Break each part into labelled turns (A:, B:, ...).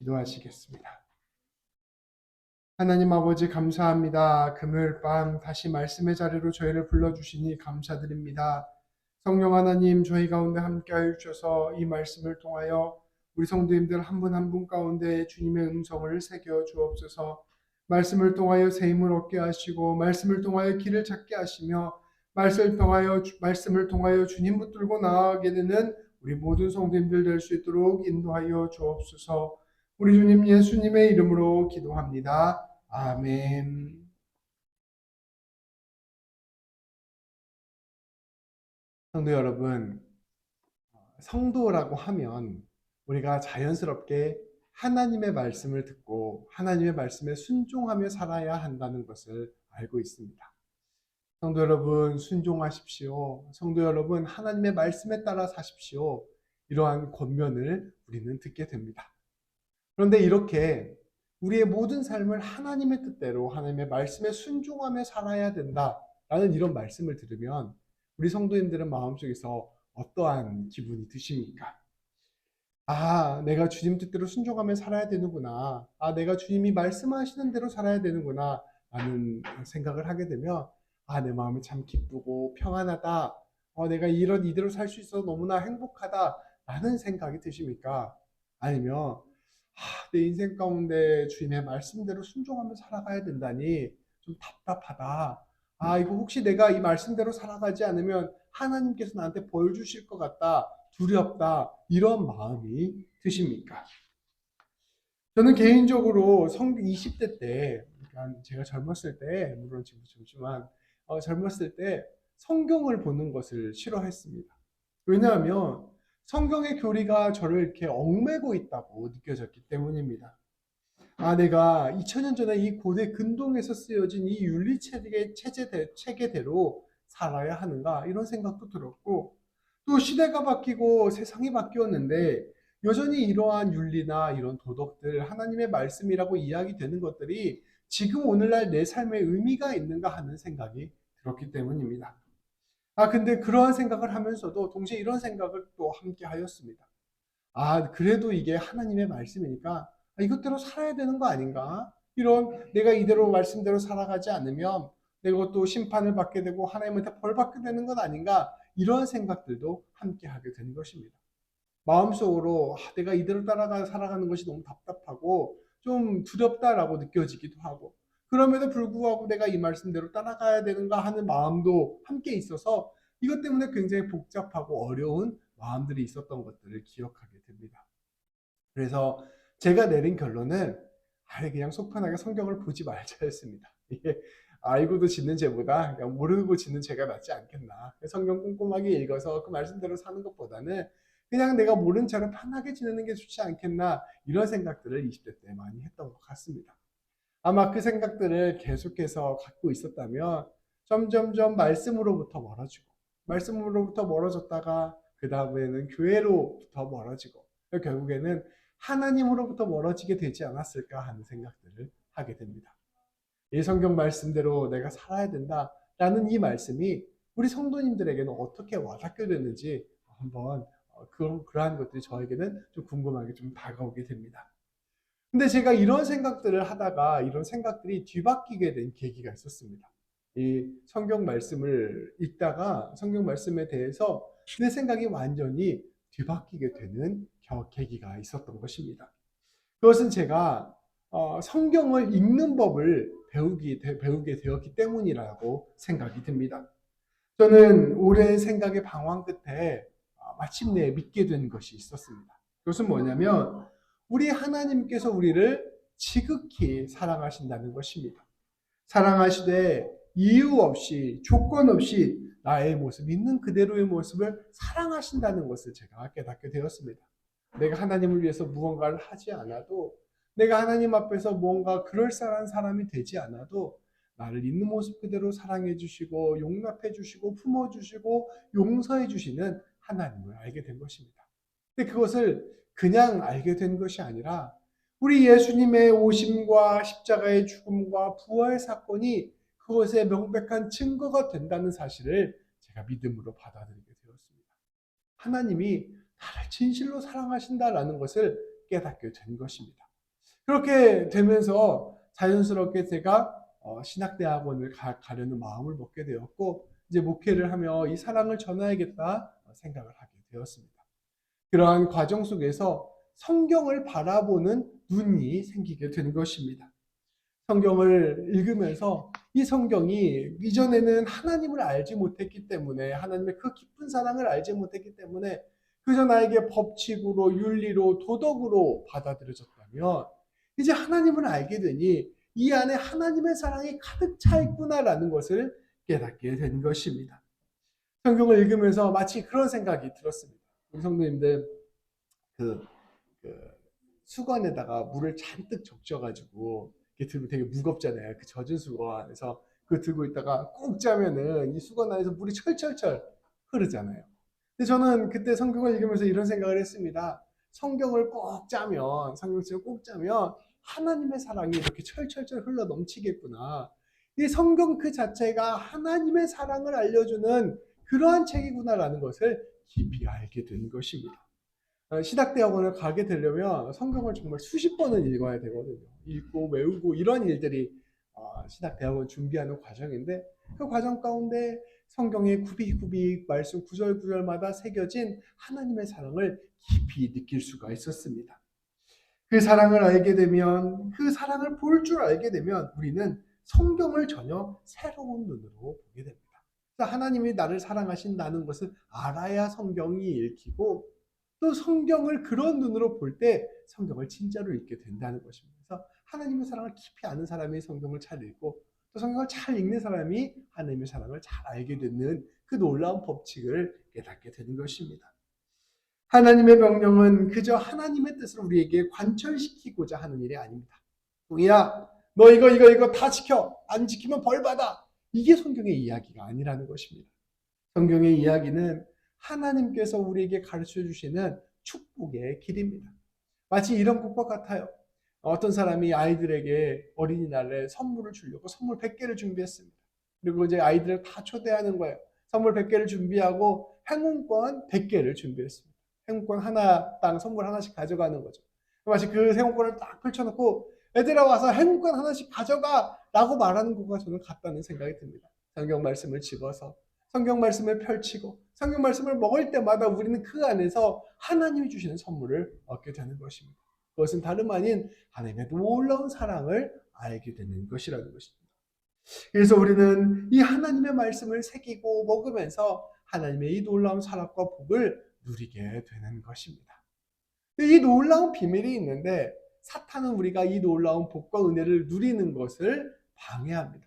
A: 기도하시겠습니다. 하나님 아버지 감사합니다. 금요일 밤 다시 말씀의 자리로 저희를 불러주시니 감사드립니다. 성령 하나님 저희 가운데 함께하여 주셔서 이 말씀을 통하여 우리 성도님들 한 분 한 분 가운데 주님의 음성을 새겨 주옵소서. 말씀을 통하여 새 힘을 얻게 하시고 말씀을 통하여 길을 찾게 하시며 말씀을 통하여 주님 붙들고 나아가게 되는 우리 모든 성도님들 될 수 있도록 인도하여 주옵소서. 우리 주님 예수님의 이름으로 기도합니다. 아멘. 성도 여러분, 성도라고 하면 우리가 자연스럽게 하나님의 말씀을 듣고 하나님의 말씀에 순종하며 살아야 한다는 것을 알고 있습니다. 성도 여러분, 순종하십시오. 성도 여러분, 하나님의 말씀에 따라 사십시오. 이러한 권면을 우리는 듣게 됩니다. 그런데 이렇게 우리의 모든 삶을 하나님의 뜻대로 하나님의 말씀에 순종하며 살아야 된다라는 이런 말씀을 들으면 우리 성도님들은 마음속에서 어떠한 기분이 드십니까? 아, 내가 주님 뜻대로 순종하며 살아야 되는구나. 아, 내가 주님이 말씀하시는 대로 살아야 되는구나. 라는 생각을 하게 되면 아, 내 마음이 참 기쁘고 평안하다. 내가 이대로 살 수 있어서 너무나 행복하다. 라는 생각이 드십니까? 아니면 내 인생 가운데 주님의 말씀대로 순종하며 살아가야 된다니 좀 답답하다. 아, 이거 혹시 내가 이 말씀대로 살아가지 않으면 하나님께서 나한테 벌 주실 것 같다. 두렵다. 이런 마음이 드십니까? 저는 개인적으로 20대 때, 그러니까 제가 젊었을 때, 물론 지금도 젊지만, 젊었을 때 성경을 보는 것을 싫어했습니다. 왜냐하면 성경의 교리가 저를 이렇게 얽매고 있다고 느껴졌기 때문입니다. 아, 내가 2000년 전에 이 고대 근동에서 쓰여진 이 윤리 체계대로 살아야 하는가 이런 생각도 들었고 또 시대가 바뀌고 세상이 바뀌었는데 여전히 이러한 윤리나 이런 도덕들 하나님의 말씀이라고 이야기되는 것들이 지금 오늘날 내 삶에 의미가 있는가 하는 생각이 들었기 때문입니다. 아, 근데 그러한 생각을 하면서도 동시에 이런 생각을 또 함께 하였습니다. 아, 그래도 이게 하나님의 말씀이니까 이것대로 살아야 되는 거 아닌가? 이런 내가 이대로 말씀대로 살아가지 않으면 내가 또 심판을 받게 되고 하나님한테 벌 받게 되는 것 아닌가? 이런 생각들도 함께 하게 되는 것입니다. 마음속으로 내가 이대로 살아가는 것이 너무 답답하고 좀 두렵다라고 느껴지기도 하고 그럼에도 불구하고 내가 이 말씀대로 따라가야 되는가 하는 마음도 함께 있어서 이것 때문에 굉장히 복잡하고 어려운 마음들이 있었던 것들을 기억하게 됩니다. 그래서 제가 내린 결론은 그냥 속편하게 성경을 보지 말자였습니다. 이게 알고도 짓는 죄보다 그냥 모르고 짓는 죄가 낫지 않겠나. 성경 꼼꼼하게 읽어서 그 말씀대로 사는 것보다는 그냥 내가 모른 채로 편하게 지내는 게 좋지 않겠나. 이런 생각들을 20대 때 많이 했던 것 같습니다. 아마 그 생각들을 계속해서 갖고 있었다면 점점점 말씀으로부터 멀어졌다가 그 다음에는 교회로부터 멀어지고 결국에는 하나님으로부터 멀어지게 되지 않았을까 하는 생각들을 하게 됩니다. 이 성경 말씀대로 내가 살아야 된다라는 이 말씀이 우리 성도님들에게는 어떻게 와닿게 되는지 한번 그러한 것들이 저에게는 좀 궁금하게 좀 다가오게 됩니다. 근데 제가 이런 생각들을 하다가 이런 생각들이 뒤바뀌게 된 계기가 있었습니다. 이 성경 말씀을 읽다가 성경 말씀에 대해서 내 생각이 완전히 뒤바뀌게 되는 계기가 있었던 것입니다. 그것은 제가 성경을 읽는 법을 배우게 되었기 때문이라고 생각이 듭니다. 저는 오랜 생각의 방황 끝에 마침내 믿게 된 것이 있었습니다. 그것은 뭐냐면 우리 하나님께서 우리를 지극히 사랑하신다는 것입니다. 사랑하시되 이유 없이 조건 없이 나의 모습, 있는 그대로의 모습을 사랑하신다는 것을 제가 깨닫게 되었습니다. 내가 하나님을 위해서 무언가를 하지 않아도 내가 하나님 앞에서 뭔가 그럴싸한 사람이 되지 않아도 나를 있는 모습 그대로 사랑해 주시고 용납해 주시고 품어 주시고 용서해 주시는 하나님을 알게 된 것입니다. 근데 그것을 그냥 알게 된 것이 아니라 우리 예수님의 오심과 십자가의 죽음과 부활 사건이 그것의 명백한 증거가 된다는 사실을 제가 믿음으로 받아들이게 되었습니다. 하나님이 나를 진실로 사랑하신다라는 것을 깨닫게 된 것입니다. 그렇게 되면서 자연스럽게 제가 신학대학원을 가려는 마음을 먹게 되었고, 이제 목회를 하며 이 사랑을 전해야겠다 생각을 하게 되었습니다. 그러한 과정 속에서 성경을 바라보는 눈이 생기게 된 것입니다. 성경을 읽으면서 이 성경이 이전에는 하나님을 알지 못했기 때문에, 하나님의 그 깊은 사랑을 알지 못했기 때문에 그저 나에게 법칙으로, 윤리로, 도덕으로 받아들여졌다면, 이제 하나님을 알게 되니 이 안에 하나님의 사랑이 가득 차 있구나라는 것을 깨닫게 된 것입니다. 성경을 읽으면서 마치 그런 생각이 들었습니다. 우리 성도님들, 그, 그 수건에다가 물을 잔뜩 적셔가지고 이렇게 들면 되게 무겁잖아요. 그 젖은 수건에서 그거 들고 있다가 꼭 짜면은 이 수건 안에서 물이 철철철 흐르잖아요. 근데 저는 그때 성경을 읽으면서 이런 생각을 했습니다. 성경을 꼭 짜면, 성경책을 꼭 짜면 하나님의 사랑이 이렇게 철철철 흘러 넘치겠구나. 이 성경 그 자체가 하나님의 사랑을 알려주는 그러한 책이구나라는 것을 깊이 알게 된 것입니다. 신학대학원을 가게 되려면 성경을 정말 수십 번은 읽어야 되거든요. 읽고 외우고 이런 일들이 신학대학원 준비하는 과정인데, 그 과정 가운데 성경의 구비구비 말씀 구절 구절마다 새겨진 하나님의 사랑을 깊이 느낄 수가 있었습니다. 그 사랑을 알게 되면, 그 사랑을 볼 줄 알게 되면 우리는 성경을 전혀 새로운 눈으로 보게 됩니다. 하나님이 나를 사랑하신다는 것을 알아야 성경이 읽히고, 또 성경을 그런 눈으로 볼 때 성경을 진짜로 읽게 된다는 것입니다. 그래서 하나님의 사랑을 깊이 아는 사람이 성경을 잘 읽고, 또 성경을 잘 읽는 사람이 하나님의 사랑을 잘 알게 되는 그 놀라운 법칙을 깨닫게 되는 것입니다. 하나님의 명령은 그저 하나님의 뜻을 우리에게 관철시키고자 하는 일이 아닙니다. 동이야, 너 이거 다 지켜. 안 지키면 벌 받아. 이게 성경의 이야기가 아니라는 것입니다. 성경의 이야기는 하나님께서 우리에게 가르쳐 주시는 축복의 길입니다. 마치 이런 것과 같아요. 어떤 사람이 아이들에게 어린이날에 선물을 주려고 선물 100개를 준비했습니다. 그리고 이제 아이들을 다 초대하는 거예요. 선물 100개를 준비하고 행운권 100개를 준비했습니다. 행운권 하나당 선물 하나씩 가져가는 거죠. 마치 그 행운권을 딱 펼쳐놓고 애들아 와서 행운권 하나씩 가져가 라고 말하는 것과 저는 같다는 생각이 듭니다. 성경 말씀을 집어서 성경 말씀을 펼치고 성경 말씀을 먹을 때마다 우리는 그 안에서 하나님이 주시는 선물을 얻게 되는 것입니다. 그것은 다름 아닌 하나님의 놀라운 사랑을 알게 되는 것이라는 것입니다. 그래서 우리는 이 하나님의 말씀을 새기고 먹으면서 하나님의 이 놀라운 사랑과 복을 누리게 되는 것입니다. 이 놀라운 비밀이 있는데, 사탄은 우리가 이 놀라운 복과 은혜를 누리는 것을 방해합니다.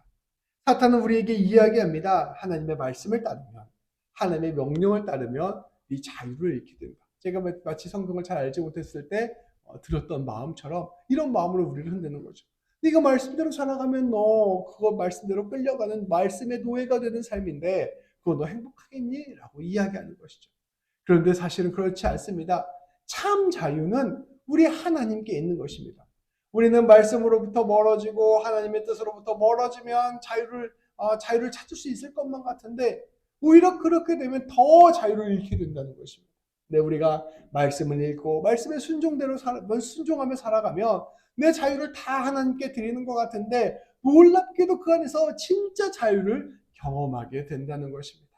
A: 사탄은 우리에게 이야기합니다. 하나님의 말씀을 따르면, 하나님의 명령을 따르면 이 자유를 잃게 된다. 제가 마치 성경을 잘 알지 못했을 때 들었던 마음처럼 이런 마음으로 우리를 흔드는 거죠. 네가 말씀대로 살아가면 너 그거 말씀대로 끌려가는 말씀의 노예가 되는 삶인데 그거 너 행복하겠니? 라고 이야기하는 것이죠. 그런데 사실은 그렇지 않습니다. 참 자유는 우리 하나님께 있는 것입니다. 우리는 말씀으로부터 멀어지고 하나님의 뜻으로부터 멀어지면 자유를 찾을 수 있을 것만 같은데, 오히려 그렇게 되면 더 자유를 잃게 된다는 것입니다. 근데 우리가 말씀을 읽고 말씀의 순종하며 살아가면 내 자유를 다 하나님께 드리는 것 같은데, 놀랍게도 그 안에서 진짜 자유를 경험하게 된다는 것입니다.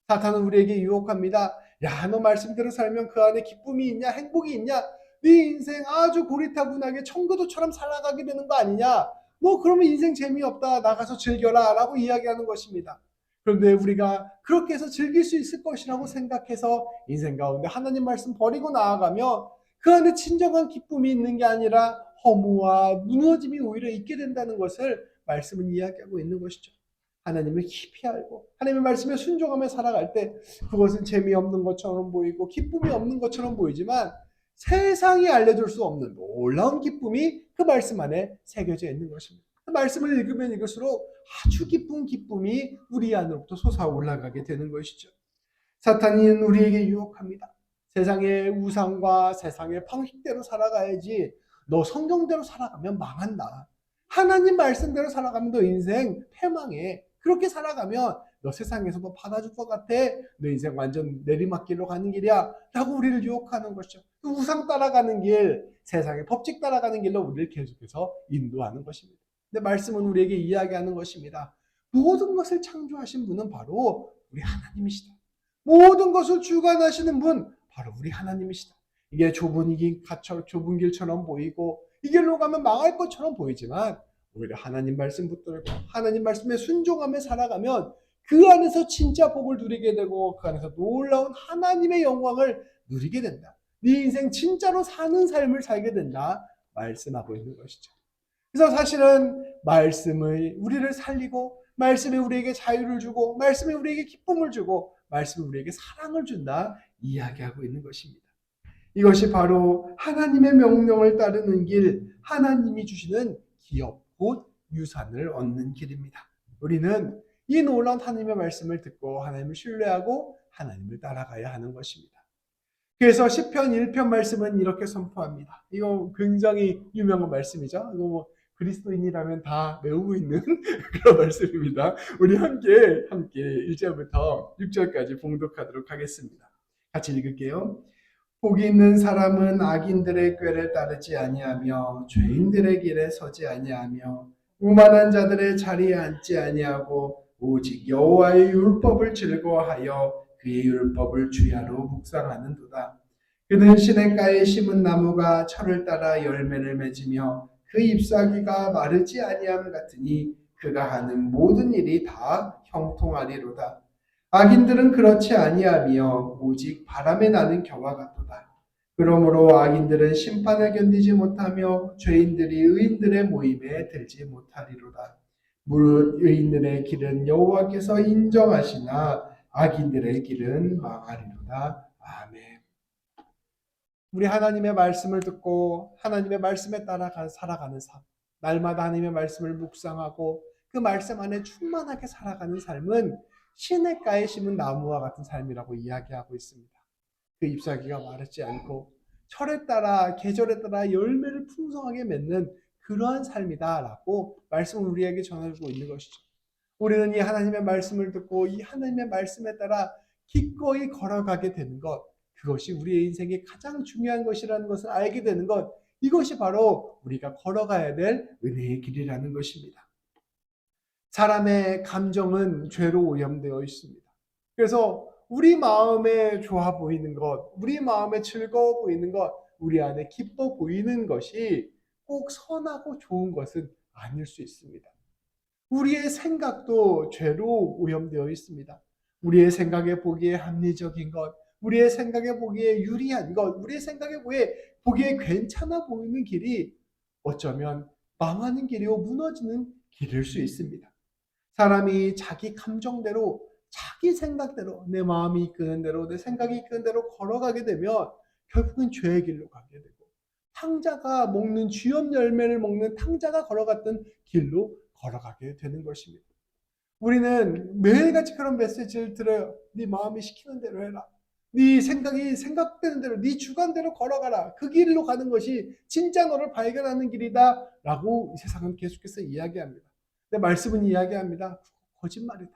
A: 사탄은 우리에게 유혹합니다. 야, 너 말씀대로 살면 그 안에 기쁨이 있냐, 행복이 있냐? 네 인생 아주 고리타분하게 청교도처럼 살아가게 되는 거 아니냐? 너 그러면 인생 재미없다. 나가서 즐겨라. 라고 이야기하는 것입니다. 그런데 우리가 그렇게 해서 즐길 수 있을 것이라고 생각해서 인생 가운데 하나님 말씀 버리고 나아가면 그 안에 진정한 기쁨이 있는 게 아니라 허무와 무너짐이 오히려 있게 된다는 것을 말씀은 이야기하고 있는 것이죠. 하나님을 깊이 알고 하나님의 말씀에 순종하며 살아갈 때 그것은 재미없는 것처럼 보이고 기쁨이 없는 것처럼 보이지만, 세상이 알려줄 수 없는 놀라운 기쁨이 그 말씀 안에 새겨져 있는 것입니다. 그 말씀을 읽으면 읽을수록 아주 기쁜 기쁨이 우리 안으로부터 솟아올라가게 되는 것이죠. 사탄이 우리에게 유혹합니다. 세상의 우상과 세상의 방식대로 살아가야지, 너 성경대로 살아가면 망한다. 하나님 말씀대로 살아가면 너 인생 패망해. 그렇게 살아가면 너 세상에서도 받아줄 것 같아? 너 인생 완전 내리막길로 가는 길이야 라고 우리를 유혹하는 것이죠. 그 우상 따라가는 길, 세상의 법칙 따라가는 길로 우리를 계속해서 인도하는 것입니다. 근데 말씀은 우리에게 이야기하는 것입니다. 모든 것을 창조하신 분은 바로 우리 하나님이시다. 모든 것을 주관하시는 분 바로 우리 하나님이시다. 이게 좁은 길처럼 보이고 이 길로 가면 망할 것처럼 보이지만 오히려 하나님 말씀 붙들고 하나님 말씀에 순종하며 살아가면 그 안에서 진짜 복을 누리게 되고 그 안에서 놀라운 하나님의 영광을 누리게 된다. 네 인생 진짜로 사는 삶을 살게 된다 말씀하고 있는 것이죠. 그래서 사실은 말씀을 우리를 살리고 말씀이 우리에게 자유를 주고 말씀이 우리에게 기쁨을 주고 말씀이 우리에게 사랑을 준다 이야기하고 있는 것입니다. 이것이 바로 하나님의 명령을 따르는 길, 하나님이 주시는 기업, 곧 유산을 얻는 길입니다. 우리는 이 놀라운 하나님의 말씀을 듣고 하나님을 신뢰하고 하나님을 따라가야 하는 것입니다. 그래서 시편 1편 말씀은 이렇게 선포합니다. 이거 굉장히 유명한 말씀이죠. 이거 뭐 그리스도인이라면 다 외우고 있는 그런 말씀입니다. 우리 함께 1절부터 6절까지 봉독하도록 하겠습니다. 같이 읽을게요. 복이 있는 사람은 악인들의 꾀를 따르지 아니하며 죄인들의 길에 서지 아니하며 오만한 자들의 자리에 앉지 아니하고 오직 여호와의 율법을 즐거워하여 그의 율법을 주야로 묵상하는도다. 그는 시냇가에 심은 나무가 철을 따라 열매를 맺으며 그 잎사귀가 마르지 아니함 같으니 그가 하는 모든 일이 다 형통하리로다. 악인들은 그렇지 아니하며 오직 바람에 나는 겨와 같도다. 그러므로 악인들은 심판을 견디지 못하며 죄인들이 의인들의 모임에 들지 못하리로다. 무릇 의인들의 길은 여호와께서 인정하시나 악인들의 길은 망하리로다. 아멘. 우리 하나님의 말씀을 듣고 하나님의 말씀에 따라 살아가는 삶, 날마다 하나님의 말씀을 묵상하고 그 말씀 안에 충만하게 살아가는 삶은 시냇가에 심은 나무와 같은 삶이라고 이야기하고 있습니다. 그 잎사귀가 마르지 않고 철에 따라 계절에 따라 열매를 풍성하게 맺는 그러한 삶이다라고 말씀을 우리에게 전해주고 있는 것이죠. 우리는 이 하나님의 말씀을 듣고 이 하나님의 말씀에 따라 기꺼이 걸어가게 되는 것, 그것이 우리의 인생에 가장 중요한 것이라는 것을 알게 되는 것, 이것이 바로 우리가 걸어가야 될 은혜의 길이라는 것입니다. 사람의 감정은 죄로 오염되어 있습니다. 그래서 우리 마음에 좋아 보이는 것, 우리 마음에 즐거워 보이는 것, 우리 안에 기뻐 보이는 것이 꼭 선하고 좋은 것은 아닐 수 있습니다. 우리의 생각도 죄로 오염되어 있습니다. 우리의 생각에 보기에 합리적인 것, 우리의 생각에 보기에 유리한 것, 우리의 생각에 보기에 괜찮아 보이는 길이 어쩌면 망하는 길이요 무너지는 길일 수 있습니다. 사람이 자기 감정대로 자기 생각대로 내 마음이 이끄는 대로 내 생각이 이끄는 대로 걸어가게 되면 결국은 죄의 길로 가게 되고 탕자가 먹는 쥐염 열매를 먹는 탕자가 걸어갔던 길로 걸어가게 되는 것입니다. 우리는 매일같이 그런 메시지를 들어요. 네 마음이 시키는 대로 해라. 네 생각이 생각되는 대로 네 주관대로 걸어가라. 그 길로 가는 것이 진짜 너를 발견하는 길이다 라고 이 세상은 계속해서 이야기합니다. 근데 말씀은 이야기합니다. 거짓말이다.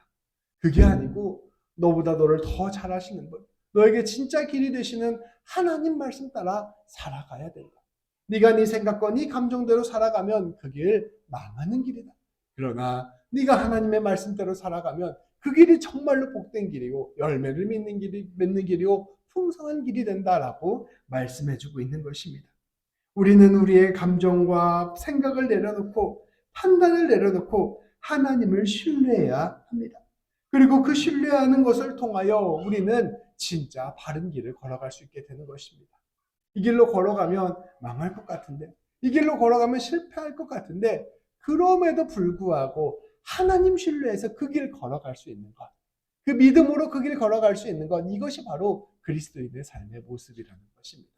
A: 그게 아니고 너보다 너를 더 잘 아시는 분, 너에게 진짜 길이 되시는 하나님 말씀 따라 살아가야 된다. 네가 네 생각과 네 감정대로 살아가면 그 길 망하는 길이다. 그러나 네가 하나님의 말씀대로 살아가면 그 길이 정말로 복된 길이고 열매를 맺는 길이고 풍성한 길이 된다라고 말씀해주고 있는 것입니다. 우리는 우리의 감정과 생각을 내려놓고 판단을 내려놓고 하나님을 신뢰해야 합니다. 그리고 그 신뢰하는 것을 통하여 우리는 진짜 바른 길을 걸어갈 수 있게 되는 것입니다. 이 길로 걸어가면 망할 것 같은데, 이 길로 걸어가면 실패할 것 같은데, 그럼에도 불구하고 하나님 신뢰해서 그 길을 걸어갈 수 있는 것, 그 믿음으로 그 길을 걸어갈 수 있는 것, 이것이 바로 그리스도인의 삶의 모습이라는 것입니다.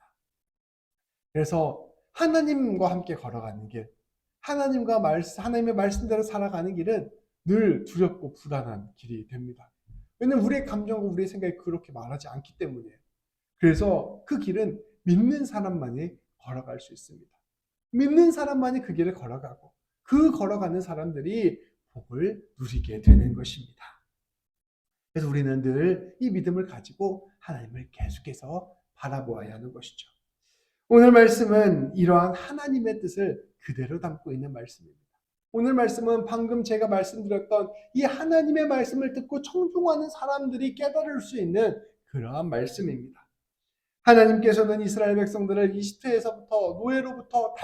A: 그래서 하나님과 함께 걸어가는 길, 하나님의 말씀대로 살아가는 길은 늘 두렵고 불안한 길이 됩니다. 왜냐하면 우리의 감정과 우리의 생각이 그렇게 말하지 않기 때문이에요. 그래서 그 길은 믿는 사람만이 걸어갈 수 있습니다. 믿는 사람만이 그 길을 걸어가고 그 걸어가는 사람들이 복을 누리게 되는 것입니다. 그래서 우리는 늘 이 믿음을 가지고 하나님을 계속해서 바라보아야 하는 것이죠. 오늘 말씀은 이러한 하나님의 뜻을 그대로 담고 있는 말씀입니다. 오늘 말씀은 방금 제가 말씀드렸던 이 하나님의 말씀을 듣고 청종하는 사람들이 깨달을 수 있는 그러한 말씀입니다. 하나님께서는 이스라엘 백성들을 이집트의 노예로부터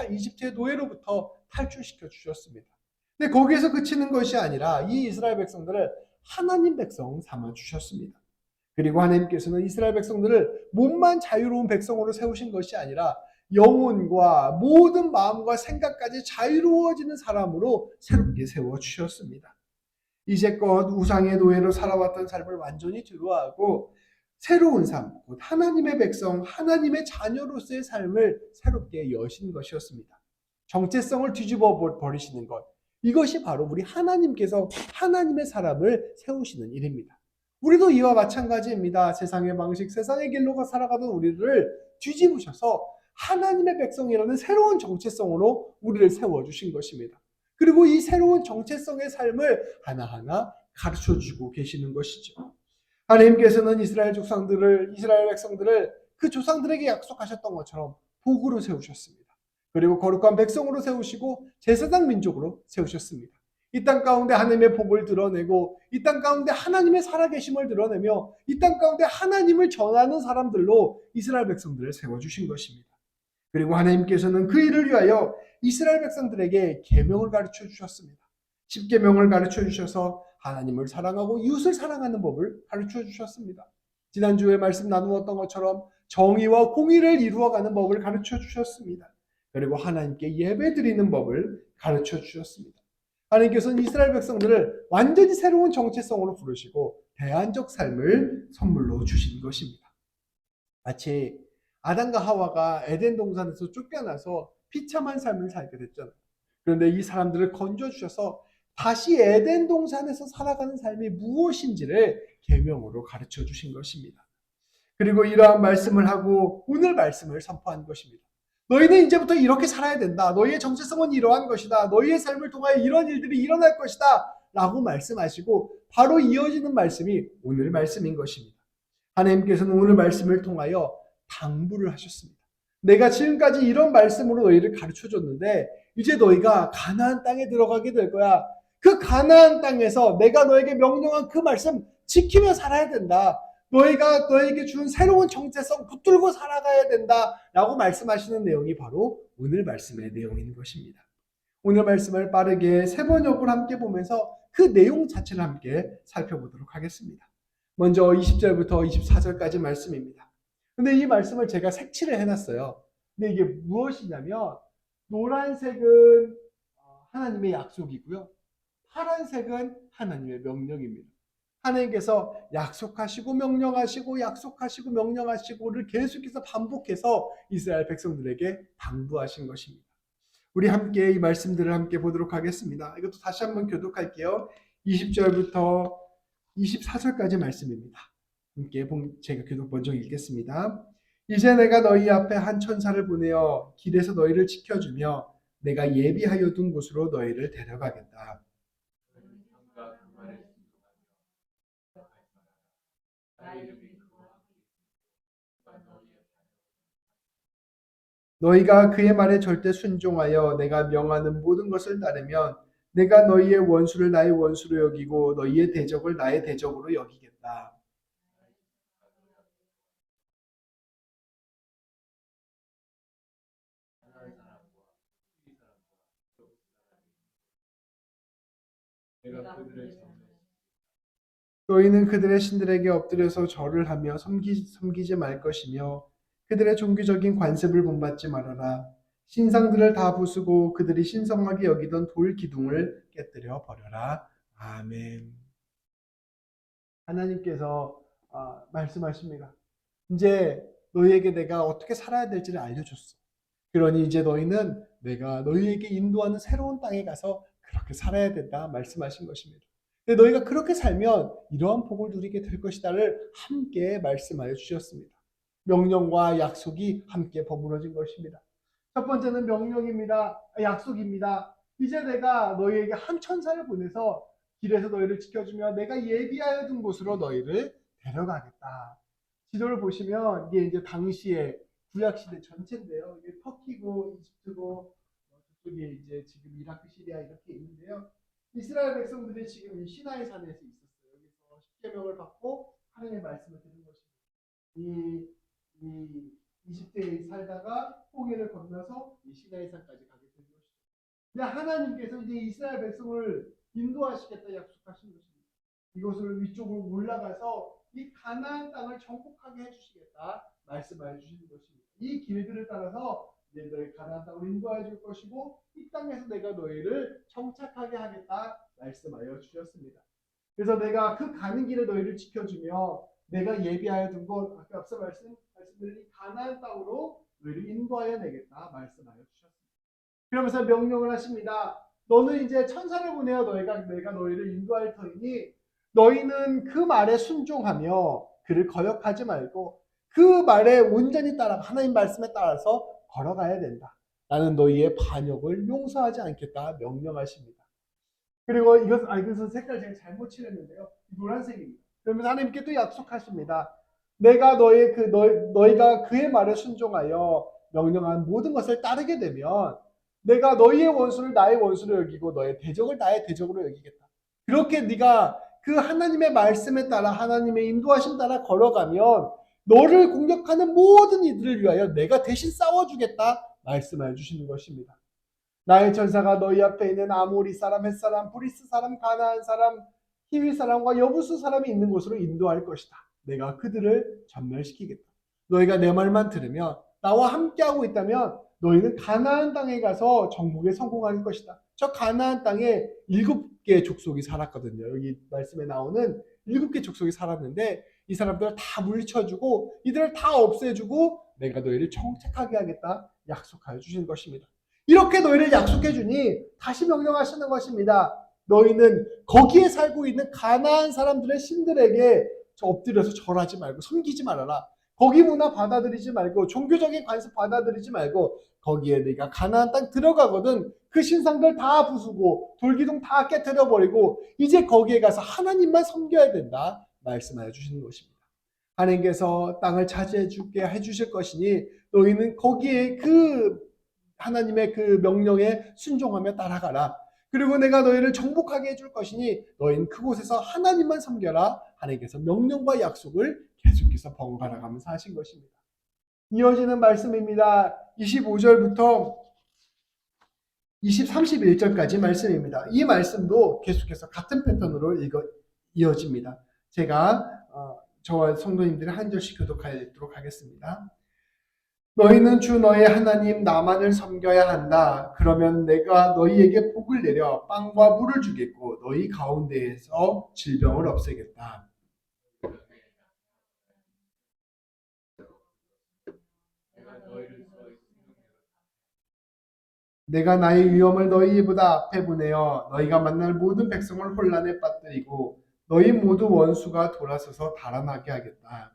A: 탈출시켜 주셨습니다. 근데 거기에서 그치는 것이 아니라 이 이스라엘 백성들을 하나님 백성 삼아 주셨습니다. 그리고 하나님께서는 이스라엘 백성들을 몸만 자유로운 백성으로 세우신 것이 아니라 영혼과 모든 마음과 생각까지 자유로워지는 사람으로 새롭게 세워주셨습니다. 이제껏 우상의 노예로 살아왔던 삶을 완전히 뒤로하고 새로운 삶, 곧 하나님의 백성, 하나님의 자녀로서의 삶을 새롭게 여신 것이었습니다. 정체성을 뒤집어 버리시는 것, 이것이 바로 우리 하나님께서 하나님의 사람을 세우시는 일입니다. 우리도 이와 마찬가지입니다. 세상의 방식, 세상의 길로 살아가던 우리를 뒤집으셔서 하나님의 백성이라는 새로운 정체성으로 우리를 세워주신 것입니다. 그리고 이 새로운 정체성의 삶을 하나하나 가르쳐주고 계시는 것이죠. 하나님께서는 이스라엘 백성들을 그 조상들에게 약속하셨던 것처럼 복으로 세우셨습니다. 그리고 거룩한 백성으로 세우시고 제사장 민족으로 세우셨습니다. 이 땅 가운데 하나님의 복을 드러내고 이 땅 가운데 하나님의 살아계심을 드러내며 이 땅 가운데 하나님을 전하는 사람들로 이스라엘 백성들을 세워주신 것입니다. 그리고 하나님께서는 그 일을 위하여 이스라엘 백성들에게 계명을 가르쳐 주셨습니다. 10계명을 가르쳐 주셔서 하나님을 사랑하고 이웃을 사랑하는 법을 가르쳐 주셨습니다. 지난주에 말씀 나누었던 것처럼 정의와 공의를 이루어가는 법을 가르쳐 주셨습니다. 그리고 하나님께 예배드리는 법을 가르쳐 주셨습니다. 하나님께서는 이스라엘 백성들을 완전히 새로운 정체성으로 부르시고 대안적 삶을 선물로 주신 것입니다. 마치 아담과 하와가 에덴 동산에서 쫓겨나서 비참한 삶을 살게 됐잖아요. 그런데 이 사람들을 건져주셔서 다시 에덴 동산에서 살아가는 삶이 무엇인지를 계명으로 가르쳐 주신 것입니다. 그리고 이러한 말씀을 하고 오늘 말씀을 선포한 것입니다. 너희는 이제부터 이렇게 살아야 된다. 너희의 정체성은 이러한 것이다. 너희의 삶을 통하여 이런 일들이 일어날 것이다. 라고 말씀하시고 바로 이어지는 말씀이 오늘 말씀인 것입니다. 하나님께서는 오늘 말씀을 통하여 당부를 하셨습니다. 내가 지금까지 이런 말씀으로 너희를 가르쳐줬는데 이제 너희가 가나안 땅에 들어가게 될 거야. 그 가나안 땅에서 내가 너에게 명령한 그 말씀 지키며 살아야 된다. 너희가 너에게 준 새로운 정체성 붙들고 살아가야 된다라고 말씀하시는 내용이 바로 오늘 말씀의 내용인 것입니다. 오늘 말씀을 빠르게 세 번역을 함께 보면서 그 내용 자체를 함께 살펴보도록 하겠습니다. 먼저 20절부터 24절까지 말씀입니다. 근데 이 말씀을 제가 색칠을 해놨어요. 근데 이게 무엇이냐면 노란색은 하나님의 약속이고요. 파란색은 하나님의 명령입니다. 하나님께서 약속하시고 명령하시고 약속하시고 명령하시고를 계속해서 반복해서 이스라엘 백성들에게 당부하신 것입니다. 우리 함께 이 말씀들을 함께 보도록 하겠습니다. 이것도 다시 한번 교독할게요. 20절부터 24절까지 말씀입니다. 함께 제가 교독 먼저 읽겠습니다. 이제 내가 너희 앞에 한 천사를 보내어 길에서 너희를 지켜주며 내가 예비하여 둔 곳으로 너희를 데려가겠다. 너희가 그의 말에 절대 순종하여 내가 명하는 모든 것을 따르면 내가 너희의 원수를 나의 원수로 여기고 너희의 대적을 나의 대적으로 여기겠다. 너희는 그들의 신들에게 엎드려서 절을 하며 섬기지 말 것이며 그들의 종교적인 관습을 본받지 말아라. 신상들을 다 부수고 그들이 신성하게 여기던 돌 기둥을 깨뜨려 버려라. 아멘. 하나님께서 말씀하십니다. 이제 너희에게 내가 어떻게 살아야 될지를 알려줬어. 그러니 이제 너희는 내가 너희에게 인도하는 새로운 땅에 가서 그렇게 살아야 된다 말씀하신 것입니다. 근데 너희가 그렇게 살면 이러한 복을 누리게 될 것이다를 함께 말씀하여 주셨습니다. 명령과 약속이 함께 버무러진 것입니다. 첫 번째는 명령입니다. 약속입니다. 이제 내가 너희에게 한 천사를 보내서 길에서 너희를 지켜주며 내가 예비하여 둔 곳으로 너희를 데려가겠다. 지도를 보시면 이게 이제 당시에 구약 시대 전체인데요. 이게 터키고 이집트고 저쪽에 이제 지금 이라크, 시리아 이렇게 있는데요. 이스라엘 백성들이 지금 이 시나이 산에서 있었어요. 여기서 십계명을 받고 하나님의 말씀을 들은 것입니다. 이 이집트에 살다가 홍해를 건너서 이 시나이 산까지 가게 된 것이죠. 근데 하나님께서 이제 이스라엘 백성을 인도하시겠다 약속하신 것입니다. 이곳을 위쪽으로 올라가서 이 가나안 땅을 정복하게 해주시겠다 말씀해 주시는 것입니다. 이 길들을 따라서 이제 너희 가나안 땅을 인도해 줄 것이고 이 땅에서 내가 너희를 정착하게 하겠다 말씀하여 주셨습니다. 그래서 내가 그 가는 길에 너희를 지켜주며 내가 예비하여 둔 곳 아까 앞서 말씀드린 가나안 땅으로 너희를 인도하여 내겠다 말씀하여 주셨습니다. 그러면서 명령을 하십니다. 너는 이제 천사를 보내어 내가 너희를 인도할 터이니 너희는 그 말에 순종하며 그를 거역하지 말고 그 말에 온전히 따라 하나님 말씀에 따라서 걸어가야 된다. 나는 너희의 반역을 용서하지 않겠다 명령하십니다. 그리고 이것은 색깔 제가 잘못 칠했는데요. 노란색입니다. 그러면서 하나님께 또 약속하십니다. 내가 너희가 그의 말에 순종하여 명령한 모든 것을 따르게 되면 내가 너희의 원수를 나의 원수로 여기고 너의 대적을 나의 대적으로 여기겠다. 그렇게 네가 그 하나님의 말씀에 따라 하나님의 인도하심 따라 걸어가면 너를 공격하는 모든 이들을 위하여 내가 대신 싸워주겠다 말씀해 주시는 것입니다. 나의 전사가 너희 앞에 있는 아모리 사람, 헷 사람, 브리스 사람, 가나안 사람, 히위 사람과 여부수 사람이 있는 곳으로 인도할 것이다. 내가 그들을 전멸시키겠다. 너희가 내 말만 들으면 나와 함께하고 있다면 너희는 가나안 땅에 가서 정복에 성공할 것이다. 저 가나안 땅에 7개의 족속이 살았거든요. 여기 말씀에 나오는 7개 족속이 살았는데 이 사람들을 다 물리쳐주고 이들을 다 없애주고 내가 너희를 정착하게 하겠다 약속하여 주신 것입니다. 이렇게 너희를 약속해 주니 다시 명령하시는 것입니다. 너희는 거기에 살고 있는 가나안 사람들의 신들에게 엎드려서 절하지 말고 섬기지 말아라. 거기 문화 받아들이지 말고 종교적인 관습 받아들이지 말고 거기에 네가 가나안 땅 들어가거든 그 신상들 다 부수고 돌기둥 다 깨뜨려 버리고 이제 거기에 가서 하나님만 섬겨야 된다 말씀하여 주시는 것입니다. 하나님께서 땅을 차지해 주게 해주실 것이니 너희는 거기에 그 하나님의 그 명령에 순종하며 따라가라. 그리고 내가 너희를 정복하게 해줄 것이니 너희는 그곳에서 하나님만 섬겨라. 하나님께서 명령과 약속을 계속해서 번갈아 가면서 하신 것입니다. 이어지는 말씀입니다. 25절부터 31절까지 말씀입니다. 이 말씀도 계속해서 같은 패턴으로 이어집니다. 제가 저와 성도님들이 한 절씩 교독하도록 하겠습니다. 너희는 주 너의 하나님 나만을 섬겨야 한다. 그러면 내가 너희에게 복을 내려 빵과 물을 주겠고 너희 가운데에서 질병을 없애겠다. 내가 나의 위엄을 너희보다 앞에 보내어 너희가 만날 모든 백성을 혼란에 빠뜨리고 너희 모두 원수가 돌아서서 달아나게 하겠다.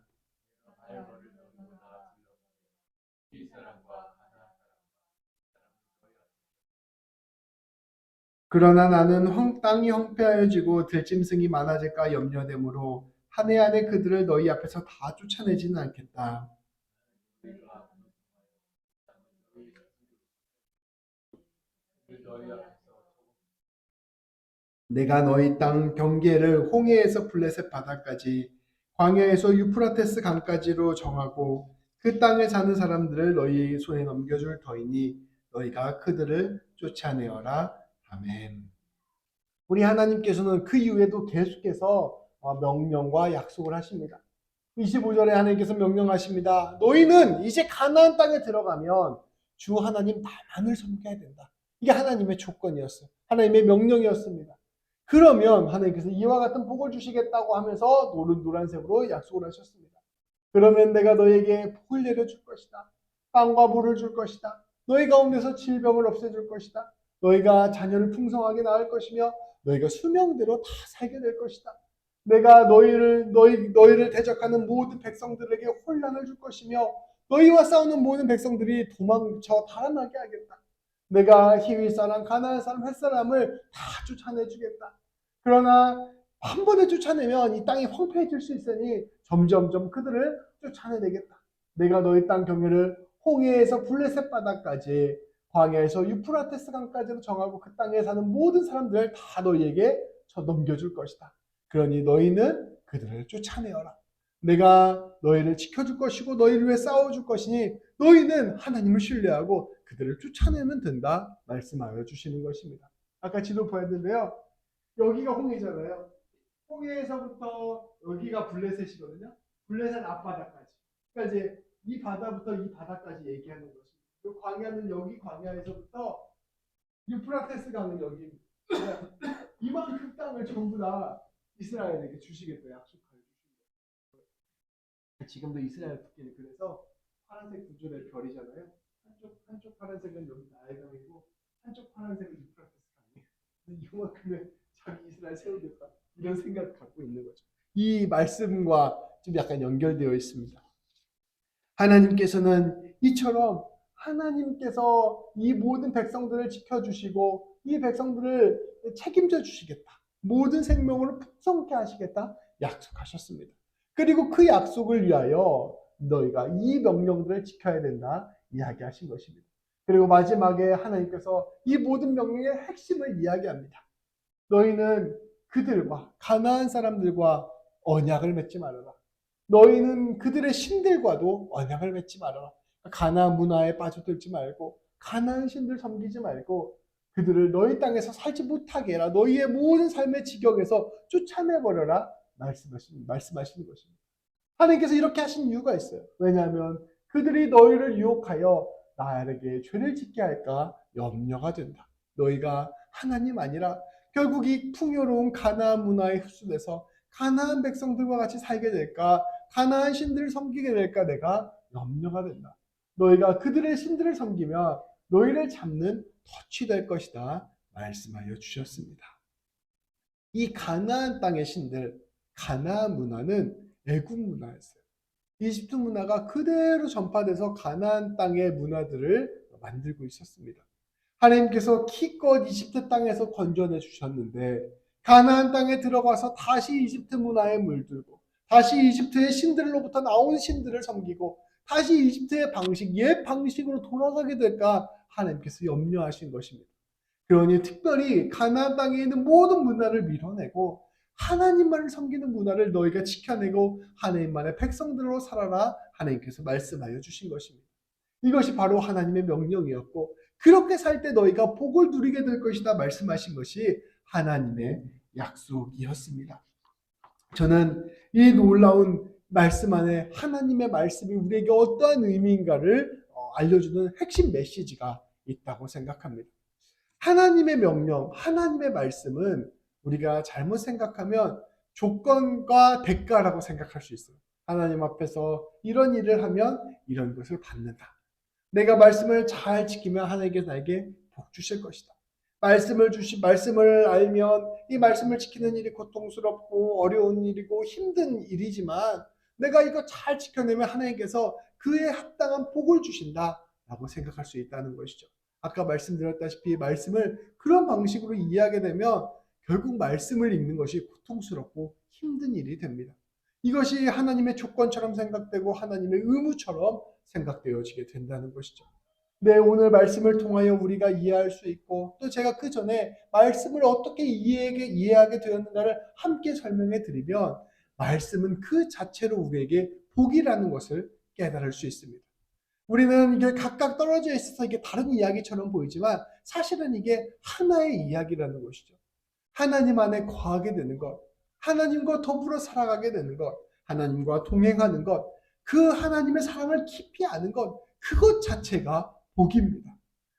A: 그러나 나는 땅이 황폐하여지고 들짐승이 많아질까 염려되므로 한 해 안에 그들을 너희 앞에서 다 쫓아내지는 않겠다. 내가 너희 땅 경계를 홍해에서 블레셋 바다까지 광야에서 유프라테스 강까지로 정하고 그 땅에 사는 사람들을 너희 손에 넘겨줄 터이니 너희가 그들을 쫓아내어라. 아멘. 우리 하나님께서는 그 이후에도 계속해서 명령과 약속을 하십니다. 25절에 하나님께서 명령하십니다. 너희는 이제 가나안 땅에 들어가면 주 하나님 나만을 섬겨야 된다. 이게 하나님의 조건이었어요. 하나님의 명령이었습니다. 그러면 하나님께서 이와 같은 복을 주시겠다고 하면서 노란색으로 약속을 하셨습니다. 그러면 내가 너에게 복을 내려줄 것이다. 빵과 물을 줄 것이다. 너희 가운데서 질병을 없애줄 것이다. 너희가 자녀를 풍성하게 낳을 것이며 너희가 수명대로 다 살게 될 것이다. 내가 너희를 대적하는 모든 백성들에게 혼란을 줄 것이며 너희와 싸우는 모든 백성들이 도망쳐 달아나게 하겠다. 내가 히위 사람, 가나안 사람, 헷 사람을 다 쫓아내주겠다. 그러나 한 번에 쫓아내면 이 땅이 황폐해질 수 있으니 점점점 그들을 쫓아내겠다. 내가 너희 땅 경계를 홍해에서 블레셋 바다까지 광야에서 유프라테스 강까지로 정하고 그 땅에 사는 모든 사람들을 다 너희에게 넘겨줄 것이다. 그러니 너희는 그들을 쫓아내어라. 내가 너희를 지켜줄 것이고 너희를 위해 싸워줄 것이니 너희는 하나님을 신뢰하고 그들을 쫓아내면 된다 말씀하여 주시는 것입니다. 아까 지도 보였는데요. 여기가 홍해잖아요. 홍해에서부터 여기가 블레셋이거든요. 블레셋 앞바다까지. 그러니까 이제 이 바다부터 이 바다까지 얘기하는 것입니다. 그 광야는 여기 광야에서부터 유프라테스 강은 여기입니다. 이만큼 땅을 전부 다 이스라엘에게 주시겠다 약속하여 주십니다. 지금도 이스라엘 국기는 그래서 파란색 두 줄의 별이잖아요. 한쪽 파란색은 여기 나일강이고 한쪽 파란색은 유프라테스 강이에요. 이만큼의 자기 이스라엘 세우겠다 이런 생각 갖고 있는 거죠. 이 말씀과 좀 약간 연결되어 있습니다. 하나님께서는 이처럼 하나님께서 이 모든 백성들을 지켜주시고 이 백성들을 책임져 주시겠다. 모든 생명으로 풍성케 하시겠다 약속하셨습니다. 그리고 그 약속을 위하여 너희가 이 명령들을 지켜야 된다 이야기하신 것입니다. 그리고 마지막에 하나님께서 이 모든 명령의 핵심을 이야기합니다. 너희는 그들과 가나안 사람들과 언약을 맺지 말아라. 너희는 그들의 신들과도 언약을 맺지 말아라. 가나안 문화에 빠져들지 말고 가나안 신들 섬기지 말고 그들을 너희 땅에서 살지 못하게 해라. 너희의 모든 삶의 지경에서 쫓아내버려라. 말씀하시는 것입니다. 하나님께서 이렇게 하신 이유가 있어요. 왜냐하면 그들이 너희를 유혹하여 나에게 죄를 짓게 할까 염려가 된다. 너희가 하나님 아니라 결국 이 풍요로운 가나안 문화에 흡수돼서 가나안 백성들과 같이 살게 될까, 가나안 신들을 섬기게 될까 내가 염려가 된다. 너희가 그들의 신들을 섬기면 너희를 잡는 덫이 될 것이다 말씀하여 주셨습니다. 이 가나안 땅의 신들, 가나안 문화는 애국 문화였어요. 이집트 문화가 그대로 전파돼서 가나안 땅의 문화들을 만들고 있었습니다. 하나님께서 기껏 이집트 땅에서 건져내 주셨는데 가나안 땅에 들어가서 다시 이집트 문화에 물들고 다시 이집트의 신들로부터 나온 신들을 섬기고 다시 이집트의 방식, 옛 방식으로 돌아가게 될까 하나님께서 염려하신 것입니다. 그러니 특별히 가나안 땅에 있는 모든 문화를 밀어내고 하나님만을 섬기는 문화를 너희가 지켜내고 하나님만의 백성들로 살아라 하나님께서 말씀하여 주신 것입니다. 이것이 바로 하나님의 명령이었고 그렇게 살 때 너희가 복을 누리게 될 것이다 말씀하신 것이 하나님의 약속이었습니다. 저는 이 놀라운 말씀 안에 하나님의 말씀이 우리에게 어떠한 의미인가를 알려주는 핵심 메시지가 있다고 생각합니다. 하나님의 명령, 하나님의 말씀은 우리가 잘못 생각하면 조건과 대가라고 생각할 수 있어요. 하나님 앞에서 이런 일을 하면 이런 것을 받는다. 내가 말씀을 잘 지키면 하나님께서 나에게 복 주실 것이다. 말씀을 알면 이 말씀을 지키는 일이 고통스럽고 어려운 일이고 힘든 일이지만 내가 이거 잘 지켜내면 하나님께서 그에 합당한 복을 주신다라고 생각할 수 있다는 것이죠. 아까 말씀드렸다시피 말씀을 그런 방식으로 이해하게 되면 결국 말씀을 읽는 것이 고통스럽고 힘든 일이 됩니다. 이것이 하나님의 조건처럼 생각되고 하나님의 의무처럼 생각되어지게 된다는 것이죠. 네, 오늘 말씀을 통하여 우리가 이해할 수 있고 또 제가 그 전에 말씀을 어떻게 이해하게 되었는가를 함께 설명해 드리면 말씀은 그 자체로 우리에게 복이라는 것을 깨달을 수 있습니다. 우리는 이게 각각 떨어져 있어서 이게 다른 이야기처럼 보이지만 사실은 이게 하나의 이야기라는 것이죠. 하나님 안에 거하게 되는 것, 하나님과 더불어 살아가게 되는 것, 하나님과 동행하는 것, 그 하나님의 사랑을 깊이 아는 것, 그것 자체가 복입니다.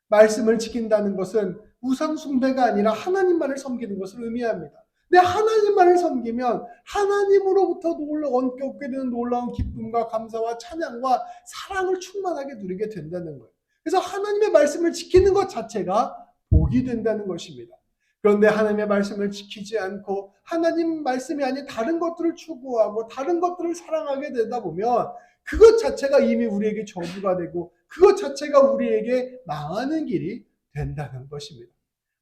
A: 말씀을 지킨다는 것은 우상 숭배가 아니라 하나님만을 섬기는 것을 의미합니다. 근데 하나님만을 섬기면 하나님으로부터 얻게 되는 놀라운 기쁨과 감사와 찬양과 사랑을 충만하게 누리게 된다는 거예요. 그래서 하나님의 말씀을 지키는 것 자체가 복이 된다는 것입니다. 그런데 하나님의 말씀을 지키지 않고 하나님 말씀이 아닌 다른 것들을 추구하고 다른 것들을 사랑하게 되다 보면 그것 자체가 이미 우리에게 저주가 되고 그것 자체가 우리에게 망하는 길이 된다는 것입니다.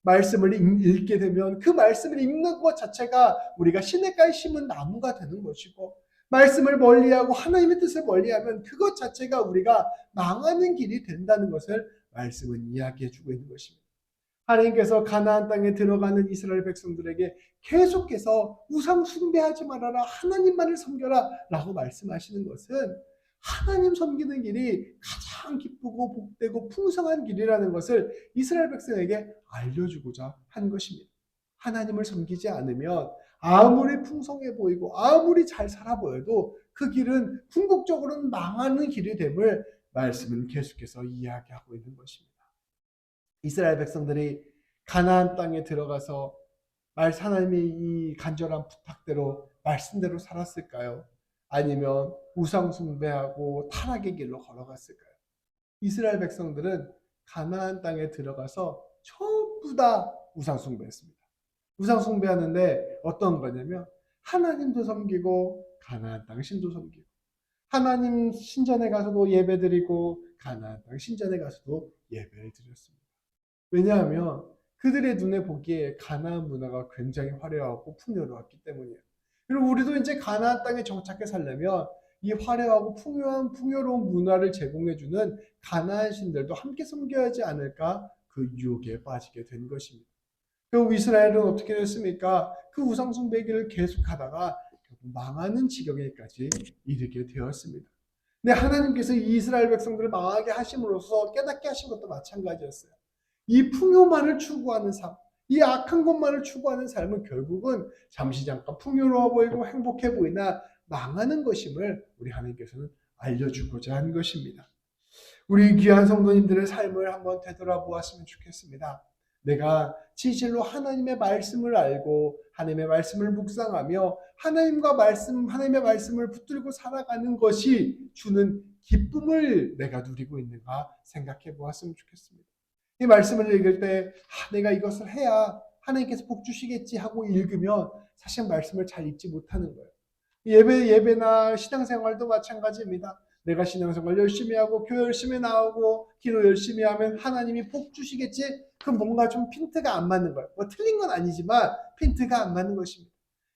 A: 말씀을 읽게 되면 그 말씀을 읽는 것 자체가 우리가 시냇가에 심은 나무가 되는 것이고, 말씀을 멀리하고 하나님의 뜻을 멀리하면 그것 자체가 우리가 망하는 길이 된다는 것을 말씀은 이야기해 주고 있는 것입니다. 하나님께서 가나안 땅에 들어가는 이스라엘 백성들에게 계속해서 우상 숭배하지 말아라, 하나님만을 섬겨라 라고 말씀하시는 것은 하나님 섬기는 길이 가장 기쁘고 복되고 풍성한 길이라는 것을 이스라엘 백성에게 알려주고자 한 것입니다. 하나님을 섬기지 않으면 아무리 풍성해 보이고 아무리 잘 살아 보여도 그 길은 궁극적으로는 망하는 길이 됨을 말씀은 계속해서 이야기하고 있는 것입니다. 이스라엘 백성들이 가나안 땅에 들어가서 하나님의 이 간절한 부탁대로 말씀대로 살았을까요? 아니면 우상 숭배하고 타락의 길로 걸어갔을까요? 이스라엘 백성들은 가나안 땅에 들어가서 전부 다 우상 숭배했습니다. 우상 숭배하는데 어떤 거냐면 하나님도 섬기고 가나안 땅 신도 섬기고, 하나님 신전에 가서도 예배드리고 가나안 땅 신전에 가서도 예배를 드렸습니다. 왜냐하면 그들의 눈에 보기에 가나안 문화가 굉장히 화려하고 풍요로웠기 때문이에요. 그리고 우리도 이제 가나안 땅에 정착해 살려면 이 화려하고 풍요로운 문화를 제공해주는 가나안 신들도 함께 섬겨야 하지 않을까, 그 유혹에 빠지게 된 것입니다. 결국 이스라엘은 어떻게 됐습니까? 그 우상 숭배기를 계속하다가 결국 망하는 지경에까지 이르게 되었습니다. 근데 하나님께서 이 이스라엘 백성들을 망하게 하심으로써 깨닫게 하신 것도 마찬가지였어요. 이 풍요만을 추구하는 삶, 이 악한 것만을 추구하는 삶은 결국은 잠시 잠깐 풍요로워 보이고 행복해 보이나 망하는 것임을 우리 하나님께서는 알려주고자 한 것입니다. 우리 귀한 성도님들의 삶을 한번 되돌아보았으면 좋겠습니다. 내가 진실로 하나님의 말씀을 알고 하나님의 말씀을 묵상하며 하나님의 말씀을 붙들고 살아가는 것이 주는 기쁨을 내가 누리고 있는가 생각해 보았으면 좋겠습니다. 이 말씀을 읽을 때 내가 이것을 해야 하나님께서 복 주시겠지 하고 읽으면 사실 말씀을 잘 읽지 못하는 거예요. 예배나 신앙생활도 마찬가지입니다. 내가 신앙생활 열심히 하고 교회 열심히 나오고 기도 열심히 하면 하나님이 복 주시겠지? 그럼 뭔가 좀 핀트가 안 맞는 거예요. 뭐 틀린 건 아니지만 핀트가 안 맞는 것입니다.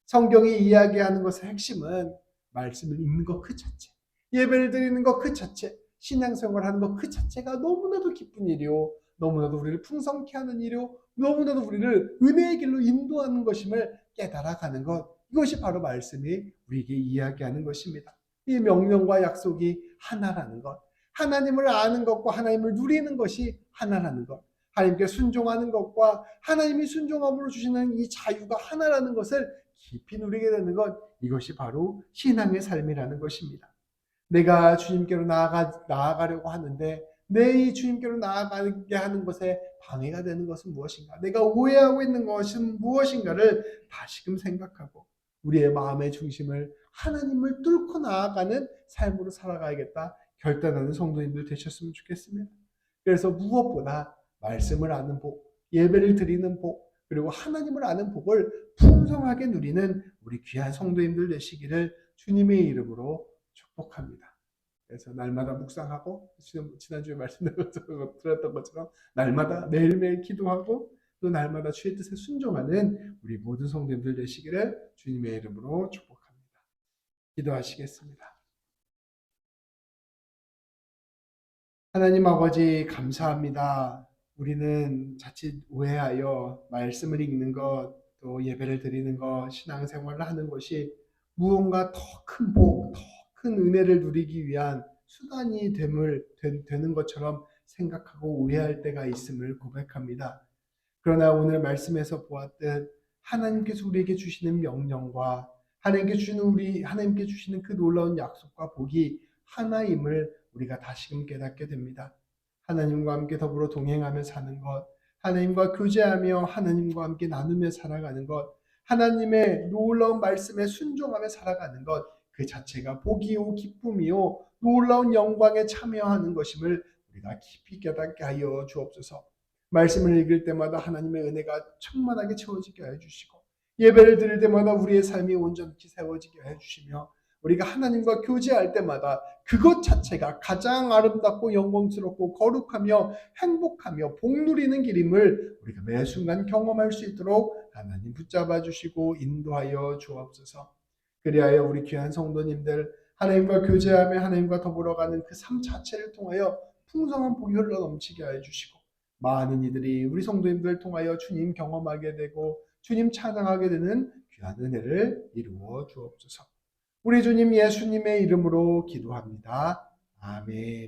A: 성경이 이야기하는 것의 핵심은 말씀을 읽는 것 그 자체, 예배를 드리는 것 그 자체, 신앙생활하는 것 그 자체가 너무나도 기쁜 일이요, 너무나도 우리를 풍성케 하는 일이요, 너무나도 우리를 은혜의 길로 인도하는 것임을 깨달아가는 것, 이것이 바로 말씀이 우리에게 이야기하는 것입니다. 이 명령과 약속이 하나라는 것, 하나님을 아는 것과 하나님을 누리는 것이 하나라는 것, 하나님께 순종하는 것과 하나님이 순종함으로 주시는 이 자유가 하나라는 것을 깊이 누리게 되는 것, 이것이 바로 신앙의 삶이라는 것입니다. 내가 주님께로 나아가려고 하는데 내 이 주님께로 나아가게 하는 것에 방해가 되는 것은 무엇인가? 내가 오해하고 있는 것은 무엇인가를 다시금 생각하고 우리의 마음의 중심을 하나님을 뚫고 나아가는 삶으로 살아가야겠다 결단하는 성도님들 되셨으면 좋겠습니다. 그래서 무엇보다 말씀을 아는 복, 예배를 드리는 복, 그리고 하나님을 아는 복을 풍성하게 누리는 우리 귀한 성도님들 되시기를 주님의 이름으로 축복합니다. 그래서 날마다 묵상하고 지난주에 말씀드렸던 것처럼 날마다 매일매일 기도하고 또 날마다 주의 뜻에 순종하는 우리 모든 성도님들 되시기를 주님의 이름으로 축복합니다. 기도하시겠습니다. 하나님 아버지 감사합니다. 우리는 자칫 오해하여 말씀을 읽는 것, 또 예배를 드리는 것, 신앙생활을 하는 것이 무언가 더 큰 복, 더 큰 은혜를 누리기 위한 수단이 되는 것처럼 생각하고 오해할 때가 있음을 고백합니다. 그러나 오늘 말씀에서 보았듯 하나님께서 우리에게 주시는 명령과 하나님께 주시는 그 놀라운 약속과 복이 하나임을 우리가 다시금 깨닫게 됩니다. 하나님과 함께 더불어 동행하며 사는 것, 하나님과 교제하며 하나님과 함께 나누며 살아가는 것, 하나님의 놀라운 말씀에 순종하며 살아가는 것, 그 자체가 복이요 기쁨이요 놀라운 영광에 참여하는 것임을 우리가 깊이 깨닫게 하여 주옵소서. 말씀을 읽을 때마다 하나님의 은혜가 충만하게 채워지게 해 주시고 예배를 드릴 때마다 우리의 삶이 온전히 세워지게 해 주시며 우리가 하나님과 교제할 때마다 그것 자체가 가장 아름답고 영광스럽고 거룩하며 행복하며 복 누리는 길임을 우리가 매 순간 경험할 수 있도록 하나님 붙잡아 주시고 인도하여 주옵소서. 그리하여 우리 귀한 성도님들 하나님과 교제하며 하나님과 더불어가는 그 삶 자체를 통하여 풍성한 복이 흘러 넘치게 하여 주시고 많은 이들이 우리 성도님들을 통하여 주님 경험하게 되고 주님 찬양하게 되는 귀한 은혜를 이루어 주옵소서. 우리 주님 예수님의 이름으로 기도합니다. 아멘.